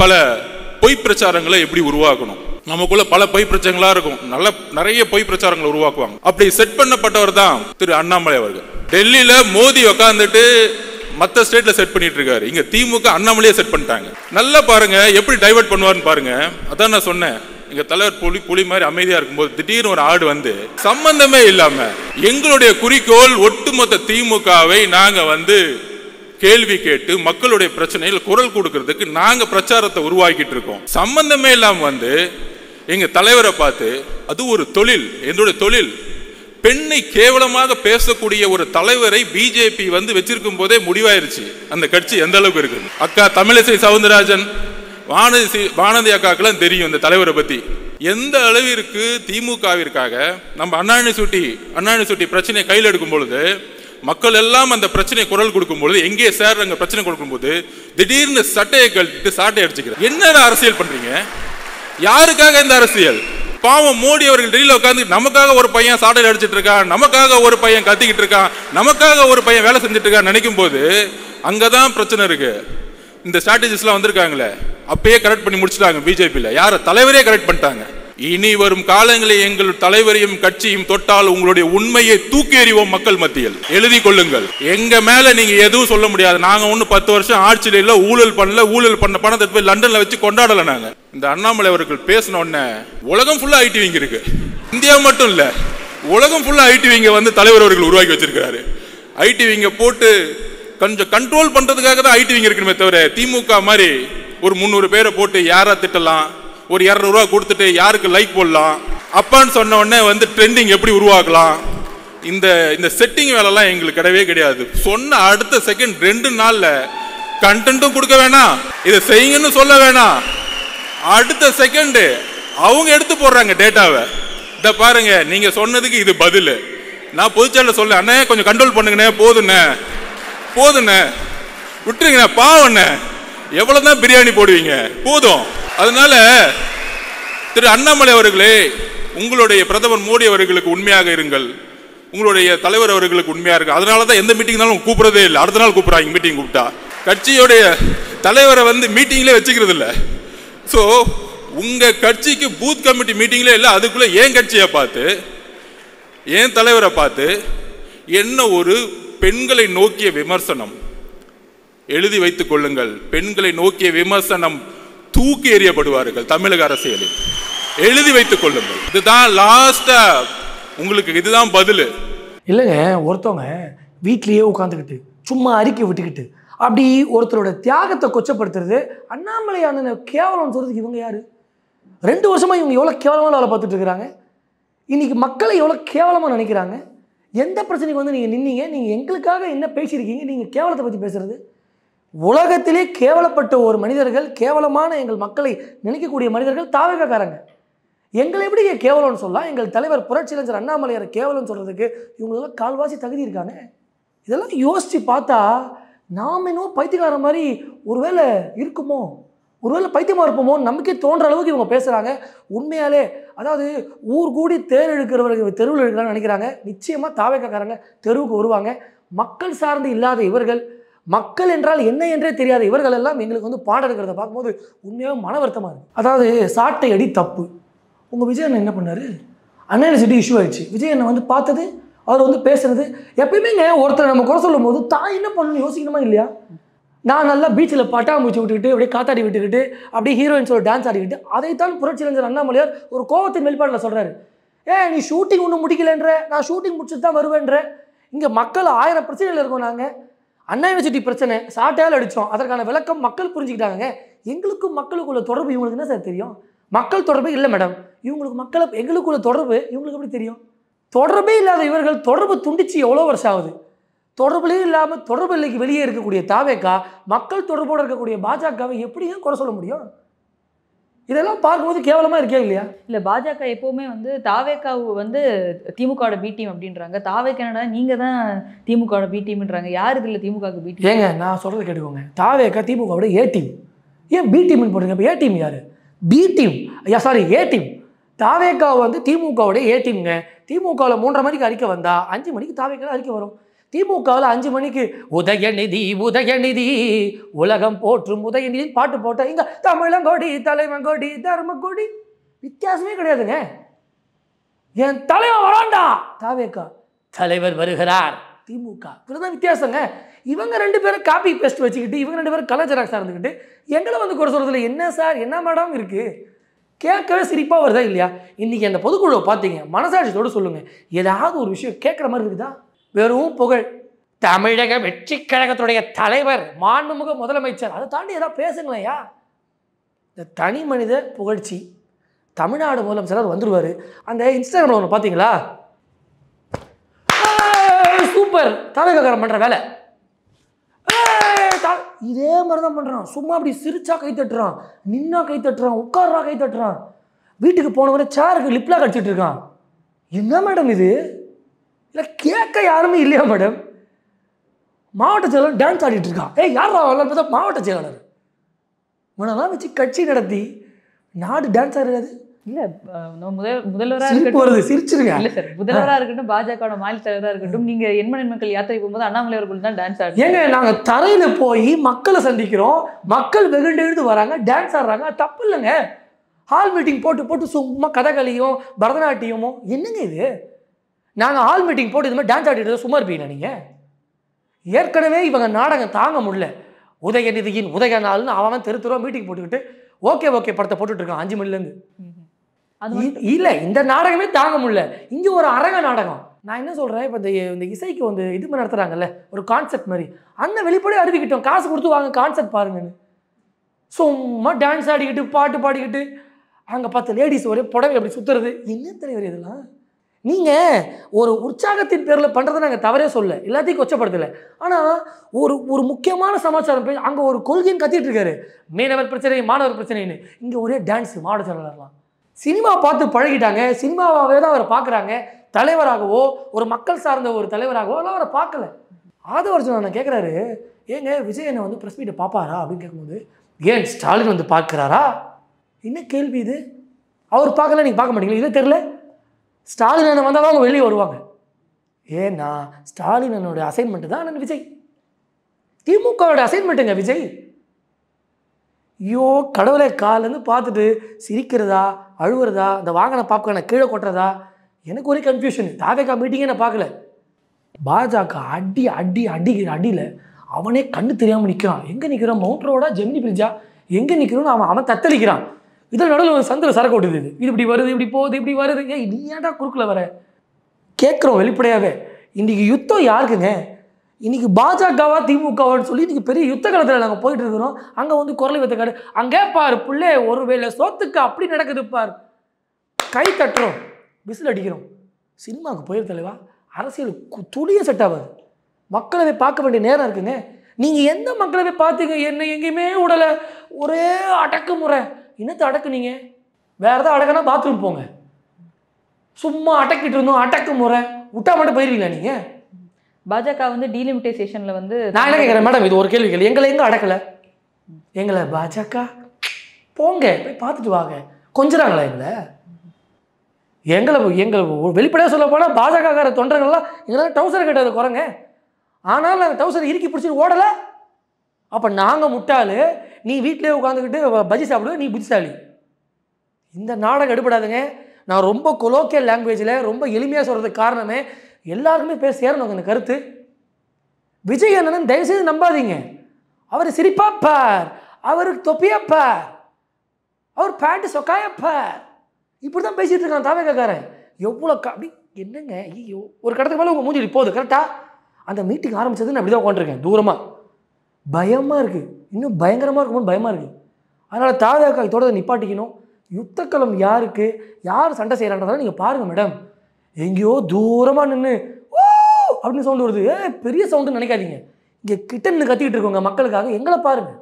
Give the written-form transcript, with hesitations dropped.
பல பொய் பிரச்சாரங்களை எப்படி உருவாக்கணும், நமக்குள்ள பல பொய் பிரச்சாரங்களா இருக்கும், நிறைய பொய் பிரச்சாரங்களை உருவாக்குவாங்க. அப்படி செட் பண்ணப்பட்டவர் தான் திரு அண்ணாமலை அவர்கள். டெல்லியில மோடி உட்கார்ந்துட்டு மற்ற ஸ்டேட்ல செட் பண்ணிட்டு இருக்காரு, இங்க திமுக அண்ணாமலையே செட் பண்ணிட்டாங்க. நல்லா பாருங்க எப்படி டைவர்ட் பண்ணுவாருன்னு பாருங்க. அதான் நான் சொன்னேன், எங்க தலைவர் புலி மாதிரி அமைதியா இருக்கும்போது திடீர்னு ஒரு ஆடு வந்து சம்பந்தமே இல்லாம எங்களுடைய குறிக்கோள் ஒட்டுமொத்த திமுகவை நாங்க கேள்வி கேட்டு மக்களுடைய பிரச்சனைகள் குரல் கொடுக்கறதுக்கு நாங்க பிரச்சாரத்தை உருவாக்கிட்டு இருக்கோம். சம்பந்தமே இல்லாம எங்க தலைவரை பார்த்து அது ஒரு தொழில், என்னுடைய தொழில், பெண்ணை கேவலமாக பேசக்கூடிய ஒரு தலைவரை பிஜேபி வச்சிருக்கும் போதே முடிவாயிருச்சு அந்த கட்சி எந்த அளவுக்கு இருக்கு. அக்கா தமிழிசை சவுந்தரராஜன், வானதி அக்காக்கெல்லாம் தெரியும் இந்த தலைவரை பத்தி எந்த அளவிற்கு திமுகவிற்காக நம்ம அண்ணாணி சுட்டி பிரச்சனையை கையில் எடுக்கும் பொழுது மக்கள் எல்லாம் அந்த பிரச்சனை குரல் கொடுக்கும் பொழுது எங்கே சார் அங்க பிரச்சனை கொடுக்கும் போது திடீர்னு சட்டையை கழட்டிட்டு சாட்டை அடிச்சுக்கிறேன். என்ன அரசியல் பண்றீங்க? யாருக்காக இந்த அரசியல்? பாவம் மோடி அவர்கள் டெல்லியில உட்காந்து நமக்காக ஒரு பையன் சாட்டையில் அடிச்சிட்டு இருக்கான், நமக்காக ஒரு பையன் கத்திக்கிட்டு இருக்கான், நமக்காக ஒரு பையன் வேலை செஞ்சுட்டு இருக்கான் நினைக்கும் போது அங்கதான் பிரச்சனை இருக்கு. இந்த ஸ்ட்ராட்டஜிஸ் எல்லாம் வந்திருக்காங்களே அப்பயே கரெக்ட் பண்ணி முடிச்சுட்டாங்க பிஜேபியில. யார தலைவரே கரெக்ட் பண்ணிட்டாங்க. இனி வரும் காலங்களில் எங்கள் தலைவரையும் கட்சியும் தொட்டால் உங்களுடைய உண்மையை தூக்கி எறிவோம் மக்கள் மத்தியில், எழுதி கொள்ளுங்கள். எங்க மேல நீங்க எதுவும் சொல்ல முடியாது. நாங்க 10 வருஷம் ஆட்சியில இல்ல, ஊழல் பண்ண பணத்தை போய் லண்டன்ல வச்சு கொண்டாடல. நாங்க இந்த அண்ணாமலை அவர்கள் பேசின உடனே உலகம் ஃபுல்லா ஐடி விங்க இருக்கு. இந்தியா மட்டும் இல்ல, உலகம் ஃபுல்லா ஐடி விங்க தலைவர் அவர்கள் உருவாக்கி வச்சிருக்காரு. ஐடி விங்க போட்டு கொஞ்சம் கண்ட்ரோல் பண்றதுக்காக தான் ஐடி விங்க இருக்கணுமே தவிர திமுக மாதிரி ஒரு 300 பேரை போட்டு யாரா திட்டலாம், ஒரு 200 ரூபா கொடுத்துட்டு யாருக்கு லைக் போடலாம், அப்பான்னு சொன்ன உடனே ட்ரெண்டிங் எப்படி உருவாக்கலாம், இந்த செட்டிங் வேலைலாம் எங்களுக்கு கிடையவே கிடையாது. சொன்ன அடுத்த செகண்ட் 2 நாள்ல கண்டென்ட்டும் கொடுக்க வேணாம், இதை செய்யுங்கன்னு சொல்ல வேணாம், அடுத்த செகண்ட் அவங்க எடுத்து போடுறாங்க டேட்டாவை. இத பாருங்க, நீங்க சொன்னதுக்கு இது பதில். நான் பொதுச்சால சொல்ல, அண்ணே கொஞ்சம் கண்ட்ரோல் பண்ணுங்கண்ணே, போதுண்ணே விட்டுருங்கண்ணே, பாவண்ணே எவ்வளவுதான் பிரியாணி போடுவீங்க, போதும். அதனால திரு அண்ணாமலை அவர்களே, உங்களுடைய பிரதமர் மோடி அவர்களுக்கு உண்மையாக இருங்கள், உங்களுடைய தலைவர் அவர்களுக்கு உண்மையா இருக்கு. அதனாலதான் எந்த மீட்டிங்னாலும் கூப்பிடறதே இல்லை, அடுத்த நாள் கூப்பிடுறாங்க. மீட்டிங் கூப்பிட்டா கட்சியோடைய தலைவரை மீட்டிங்ல வச்சுக்கிறது இல்லை. ஸோ உங்க கட்சிக்கு பூத் கமிட்டி மீட்டிங்ல இல்லை, அதுக்குள்ள ஏன் கட்சியை பார்த்து ஏன் தலைவரை பார்த்து என்ன ஒரு பெண்களை நோக்கிய விமர்சனம், எழுதி வைத்துக் கொள்ளுங்கள். பெண்களை நோக்கிய விமர்சனம் தூக்கி எறியப்படுவார்கள் தமிழக அரசியலில், எழுதி வைத்துக் கொள்ளுங்கள். இதுதான் லாஸ்டா உங்களுக்கு, இதுதான் பதில். இல்லைங்க, ஒருத்தவங்க வீட்லயே உட்காந்துக்கிட்டு சும்மா அறிக்கை விட்டுக்கிட்டு அப்படி ஒருத்தரோட தியாகத்தை கொச்சப்படுத்துறது, அண்ணாமலை அண்ணனை கேவலம் சொல்றதுக்கு இவங்க யாரு? 2 வருஷமா இவங்க எவ்வளவு கேவலமா வேலை பார்த்துட்டு இருக்கிறாங்க. இன்னைக்கு மக்களை எவ்வளவு கேவலமா நினைக்கிறாங்க. எந்த பிரச்சனைக்கு நீங்க நின்னீங்க? நீங்க எங்களுக்காக என்ன பேசியிருக்கீங்க? நீங்க கேவலத்தை பத்தி பேசுறது. உலகத்திலே கேவலப்பட்ட ஒரு மனிதர்கள், கேவலமான எங்கள் மக்களை நினைக்கக்கூடிய மனிதர்கள் தாவேகாரங்க. எங்களை எப்படி கேவலம்னு சொல்லலாம்? எங்கள் தலைவர் புரட்சியறிஞர் அண்ணாமலையார் கேவலம் சொல்றதுக்கு இவங்களெல்லாம் கால்வாசி தகுதி இருக்காங்க. இதெல்லாம் யோசிச்சு பார்த்தா நாம் இன்னும் பைத்தியக்கார மாதிரி ஒருவேளை இருக்குமோ, ஒருவேளை பைத்தியமா இருப்போமோ நமக்கே தோன்ற அளவுக்கு இவங்க பேசுறாங்க. உண்மையாலே அதாவது ஊர் கூடி தேர் இழுக்கிறவர்கள் தெருவில் இருக்கிறான்னு நினைக்கிறாங்க. நிச்சயமா தாவேகாரங்க தெருவுக்கு வருவாங்க. மக்கள் சார்ந்து இல்லாத இவர்கள், மக்கள் என்றால் என்ன என்றே தெரியாத இவர்கள் எல்லாம் எங்களுக்கு பாடம் எடுக்கிறத பார்க்கும்போது உண்மையாக மன வருத்தமாக இருக்குது. அதாவது சாட்டை அடி தப்பு. உங்கள் விஜய் அண்ணன் என்ன பண்ணார்? அன்னைசிட்டி இஷ்யூ ஆயிடுச்சு. விஜய் அண்ணன் பார்த்தது, அவர் பேசுறது. எப்பயுமேங்க ஒருத்தர் நம்ம குறை சொல்லும் போது தான் என்ன பண்ணணும்னு யோசிக்கணுமா இல்லையா? நான் நல்லா பீச்சில் பட்டாம்பூச்சி விட்டுக்கிட்டு அப்படியே காத்தாடி விட்டுக்கிட்டு அப்படியே ஹீரோயின்ஸோட டான்ஸ் ஆடிக்கிட்டு, அதைத்தான் புரட்சியறிஞர் அண்ணாமலையார் ஒரு கோவத்தின் வெளிப்பாட்டில் சொல்கிறாரு. நீ ஷூட்டிங் ஒன்றும் முடிக்கலன்ற, நான் ஷூட்டிங் முடிச்சுட்டு தான் வருவேன்ற. இங்கே மக்கள் 1000 பிரச்சனைகள் இருக்கோம். நாங்கள் அண்ணா யூனிவர்சிட்டி பிரச்சனை சாட்டையால் அடித்தோம், அதற்கான விளக்கம் மக்கள் புரிஞ்சுக்கிட்டாங்க. எங்களுக்கும் மக்களுக்குள்ள தொடர்பு இவங்களுக்கு என்ன சார் தெரியும்? மக்கள் தொடர்பு இல்லை மேடம், இவங்களுக்கு எங்களுக்குள்ள தொடர்பு இவங்களுக்கு எப்படி தெரியும்? தொடர்பே இல்லாத இவர்கள் தொடர்பு துண்டிச்சு எவ்வளோ வருஷம் ஆகுது? தொடர்புலே இல்லாமல் தொடர்பு இல்லைக்கு வெளியே இருக்கக்கூடிய தாவேகா மக்கள் தொடர்போடு இருக்கக்கூடிய பாஜகவை எப்படிங்க குறை சொல்ல முடியும்? இதெல்லாம் பார்க்கும்போது கேவலமாக இருக்கே இல்லையா? இல்லை, பாஜக எப்போவுமே தாவேகாவை திமுகவோட பி டீம் அப்படின்றாங்க. தாவேகா என்னடா நீங்கள் தான் திமுகவோட பி டீம்ன்றாங்க. யார் இதில் திமுகவுக்கு பி டீம்? ஏங்க நான் சொல்கிறது கேட்டுக்கோங்க. தாவேகா திமுகவோட ஏ டீம். ஏன் பி டீம்னு போடுங்க? இப்போ ஏ டீம் யார்? B team, A team. தாவேகா திமுகவோட ஏ டீம்ங்க. திமுகவில் 3:30 மணிக்கு அறிக்கை வந்தால் 5 மணிக்கு தாவேகா அறிக்கை வரும். திமுகவில் 5 மணிக்கு உதயநிதி உதயநிதி உலகம் போற்றும் உதயநிதி பாட்டு போட்ட இங்க தமிழங்கொடி தலைவங்கொடி தர்மங்கொடி வித்தியாசமே கிடையாதுங்க. என் தலைவன் வராண்டா தாவேக்கா, தலைவர் வருகிறார் திமுக, இப்படிதான் வித்தியாசங்க. இவங்க 2 பேரும் காப்பி பேஸ்ட் வச்சுக்கிட்டு இவங்க 2 பேரும் கலர் ஜெராக்ஸாக இருந்துக்கிட்டு எங்களை வந்து குறை சொல்றதுல என்ன சார் என்ன மேடம் இருக்கு? கேட்கவே சிரிப்பாக வருதா இல்லையா? இன்னைக்கு அந்த பொதுக்குழுவை பார்த்தீங்க, மனசாட்சியோடு சொல்லுங்க, ஏதாவது ஒரு விஷயம் கேட்குற மாதிரி இருக்குதா? வெறும் புகழ். தமிழக வெற்றி கழகத்துடைய தலைவர் மாண்புமிகு முதலமைச்சர், அதை தாண்டி ஏதாவது பேசுங்களேயா? இந்த தனி மனித புகழ்ச்சி. தமிழ்நாடு முதலமைச்சர் வந்துருவார். அந்த இன்ஸ்டாகிராமில் ஒன்று பார்த்தீங்களா? சூப்பர் தலைவர்காரன் பண்ணுற வேலை இதே மாதிரி தான் பண்ணுறான். சும்மா அப்படி சிரிச்சா கை தட்டுறான், நின்னா கை தட்டுறான், உட்கார்றா கை தட்டுறான், வீட்டுக்கு போனவரை சேருக்கு லிப்லாம் கடிச்சிட்டு இருக்கான். என்ன மேடம் இது? இல்லை கேட்க யாருமே இல்லையா மேடம்? மாவட்ட செயலாளர் டான்ஸ் ஆடிட்டு இருக்கான். யாரா பார்த்தா மாவட்ட செயலாளர் இவனெல்லாம் வச்சு கட்சி நடத்தி நாடு டான்ஸ் ஆடுறது. இல்ல முதல்வராக இருக்கட்டும், சிரிச்சிருங்க. இல்ல சார், முதல்வராக இருக்கட்டும், பாஜக மாநில தலைவராக இருக்கட்டும், நீங்க எண்மண் மக்கள் யாத்திரை போகும்போது அண்ணாமலை அவர்கள் தான் டான்ஸ் ஆடுறாங்க. ஏங்க நாங்க தரையில போய் மக்களை சந்திக்கிறோம், மக்கள் வெகுண்டு எழுந்து வராங்க, டான்ஸ் ஆடுறாங்க, தப்பு இல்லைங்க. ஹால் மீட்டிங் போட்டு சும்மா கதகளியும் பரதநாட்டியமோ என்னங்க இது? நாங்கள் ஹால் மீட்டிங் போட்டு இது மாதிரி டான்ஸ் ஆடிட்டு சும்மா இருப்பீங்களா நீங்கள்? ஏற்கனவே இவங்க நாடகம் தாங்க முடியல. உதயநிதியின் உதய நாள்னு அவன் தெருத்துருவா மீட்டிங் போட்டுக்கிட்டு ஓகே படத்தை போட்டுட்டு இருக்கான் 5 மணிலேருந்து. இல்லை இந்த நாடகமே தாங்க முடியல. இங்கே ஒரு அரங்க நாடகம். நான் என்ன சொல்கிறேன், இப்போ இந்த இசைக்கு வந்து இது மாதிரி நடத்துகிறாங்கல்ல, ஒரு கான்செப்ட் மாதிரி, அந்த வெளிப்படையாக அறிவிக்கிட்டோம், காசு கொடுத்து வாங்க கான்செப்ட் பாருங்கன்னு. சும்மா டான்ஸ் ஆடிக்கிட்டு பாட்டு பாடிக்கிட்டு அங்கே 10 லேடிஸ் ஒரே புடவை அப்படி சுற்றுறது. என்ன தலைவர் இதெல்லாம்? நீங்கள் ஒரு உற்சாகத்தின் பேரில் பண்ணுறதை நாங்கள் தவறே சொல்ல, எல்லாத்தையும் கொச்சப்படுத்தலை. ஆனால் ஒரு முக்கியமான சமாச்சாரம் பேர் அங்கே ஒரு கொள்கைன்னு கத்திட்டு இருக்காரு, மீனவர் பிரச்சனை மாணவர் பிரச்சனைன்னு. இங்கே ஒரே டான்ஸு மாவட்ட செயலாளர்லாம். சினிமா பார்த்து பழகிட்டாங்க, சினிமாவே தான் அவரை பார்க்குறாங்க. தலைவராகவோ ஒரு மக்கள் சார்ந்த ஒரு தலைவராகவோ எல்லாம் அவரை பார்க்கல. ஆதவர்ஜுன் நான் கேட்குறாரு, ஏங்க விஜய் என்னை வந்து ப்ரெஸ் மீட்டை பார்ப்பாரா அப்படின்னு கேட்கும்போது, ஏன் ஸ்டாலின் வந்து பார்க்குறாரா? என்ன கேள்வி இது? அவர் பார்க்கல, நீங்கள் பார்க்க மாட்டீங்களா? இதே தெரில. ஸ்டாலின் அண்ணன் வந்தால் தான் அவங்க வெளியே வருவாங்க. ஏன்னா ஸ்டாலின் அண்ணனுடைய அசைன்மெண்ட்டு தான் அண்ணன் விஜய். திமுகவோட அசைன்மெண்ட்டுங்க விஜய். ஐயோ கடவுளை காலேருந்து பார்த்துட்டு சிரிக்கிறதா அழுவுறதா, இந்த வாங்கின பாப்கார்னை கீழே கொட்டுறதா, எனக்கு ஒரே கன்ஃபியூஷன். தாவேகா மீட்டிங்கே நான் பார்க்கல. பாஜக அடிக்கிற அடியில் அவனே கண்ணு தெரியாமல் நிற்கிறான். எங்கே நிற்கிறான்? மவுண்ட் ரோடா ஜெமினி பிரிட்ஜா எங்கே நிற்கிறோன்னு அவன் தத்தளிக்கிறான். இதில் நடுவில் சந்தில் சரக்கு ஓட்டுது. இது இப்படி வருது, இப்படி போகுது, இப்படி வருது. நீ ஏன்டா குறுக்கில் வர? கேட்குறோம் வெளிப்படையாகவே. இன்றைக்கி யுத்தம் யாருக்குங்க? இன்றைக்கி பாஜகவா திமுகவான்னு சொல்லி இன்றைக்கி பெரிய யுத்த காலத்தில் நாங்கள் போயிட்டு இருக்கிறோம். அங்கே வந்து குரல் வைத்தக்காரு, அங்கே பாரு பிள்ளை ஒரு வேளை சோத்துக்கு அப்படி நடக்குது பார், கை தட்டுறோம், விசில் அடிக்கிறோம். சினிமாவுக்கு போயிரு தலைவா, அரசியலுக்கு துளிய செட் ஆகாது. மக்களவை பார்க்க வேண்டிய நேரம் இருக்குங்க. நீங்கள் எந்த மக்களவை பார்த்தீங்க? என்ன எங்கேயுமே விடலை, ஒரே அடக்குமுறை. என்னத்தை அடக்குனீங்க? வேறு ஏதாவது அடக்குனா பாத்ரூம் போங்க. சும்மா அடக்கிட்டு இருந்தோம், அடக்குமுறை விட்டா மட்டும் போயிருவீங்களா நீங்கள்? பாஜக வந்து டீலிமிட்டைசேஷனில் வந்து நான் என்ன கேட்குறேன் மேடம், இது ஒரு கேள்வி கேள்வி. எங்களை எங்கே அடக்கலை? எங்களை பாஜக போங்க போய் பார்த்துட்டு வாங்க கொஞ்சிறாங்களா எங்களை வெளிப்படையாக சொல்ல போனால் பாஜகக்கார தொண்டர்கள்லாம் எங்களால் டவுசரை கட்டாத குறைங்க. ஆனால் நாங்கள் டவுசரை இறுக்கி பிடிச்சிட்டு ஓடலை. அப்போ நாங்கள் முட்டாள், நீ வீட்டிலே உட்காந்துக்கிட்டு பஜ்ஜி சாப்பிடுவேன், நீ புத்திசாலி. இந்த நாடகம் எடுபடாதுங்க. நான் ரொம்ப கொலோக்கியல் லாங்குவேஜில் ரொம்ப எளிமையாக சொல்கிறதுக்கு காரணமே எல்லாருக்குமே பேர் சேரணும் இந்த கருத்து. விஜய் அண்ணன் தயவுசெய்து நம்பாதீங்க. அவர் சிரிப்பாப்பார், அவர் தொப்பியாப்பார், அவர் பேண்ட்டு சொக்காயப்பார், இப்படி தான் பேசிகிட்டு இருக்கான் தாவேக்காரன். எவ்வளோ அப்படி என்னங்க ஐயோ, ஒரு கடத்துக்கு மேலே உங்கள் மூஞ்சி போகுது கரெக்டாக. அந்த மீட்டிங் ஆரம்பிச்சதுன்னு அப்படி தான் உட்காந்துருக்கேன் தூரமாக. பயமாக இருக்குது, இன்னும் பயங்கரமாக இருக்கும்போது பயமாக இருக்குது. அதனால் தாவேக்கா இதோட நிப்பாட்டிக்கணும். யுத்தக்களம் யாருக்கு, யார் சண்டை செய்கிறான்றதால நீங்கள் பாருங்கள் மேடம். எங்கேயோ தூரமாக நின்று ஓ அப்படின்னு சவுண்டு வருது. பெரிய சவுண்டுன்னு நினைக்காதீங்க. இங்கே கிட்ட நின்று கத்திக்கிட்டு இருக்கோங்க மக்களுக்காக. எங்களை பாருங்கள்.